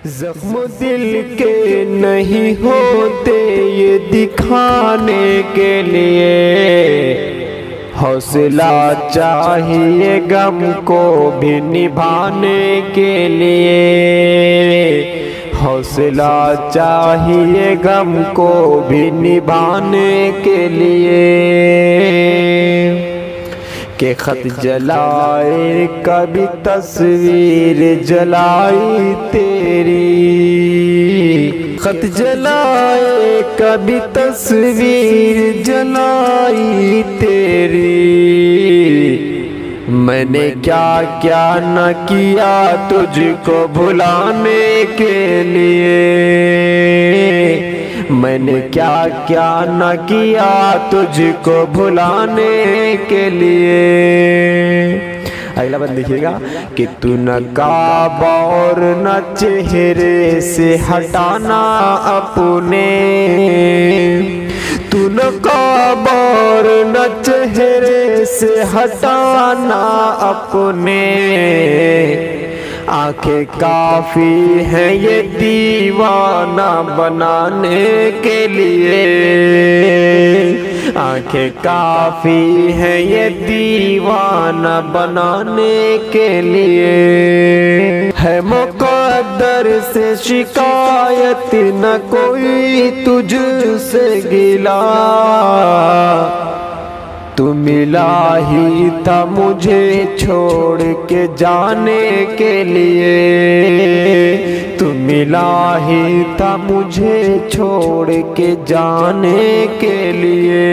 زخم دل کے نہیں ہوتے یہ دکھانے کے لیے، حوصلہ چاہیے غم کو بھی نبھانے کے لیے، حوصلہ چاہیے غم کو بھی نبھانے کے لیے، کہ خط جلائے کبھی تصویر جلائی تیری، خط جلائے کبھی تصویر جلائی تیری، میں نے کیا کیا نہ کیا تجھ کو بھلانے کے لیے، میں نے کیا کیا نہ کیا تجھ کو بھلانے کے لیے۔ اگلا بند دیکھیے گا کہ تو نہ کعبہ اور نہ چہرے سے ہٹانا اپنے، تو نہ کعبہ اور نہ چہرے سے ہٹانا اپنے، آنکھیں کافی ہیں یہ دیوانہ بنانے کے لیے، آنکھیں کافی ہیں یہ دیوانہ بنانے کے لیے، ہے مقدر سے شکایت نہ کوئی تجھ سے گلا، تو ملا ہی تھا مجھے چھوڑ کے جانے کے لیے، تو ملا ہی تھا مجھے چھوڑ کے جانے کے لیے،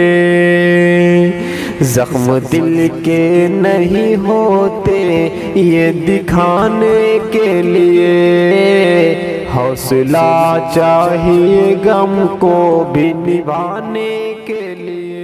زخم دل کے نہیں ہوتے یہ دکھانے کے لیے، حوصلہ چاہیے غم کو بھی نبھانے کے لیے۔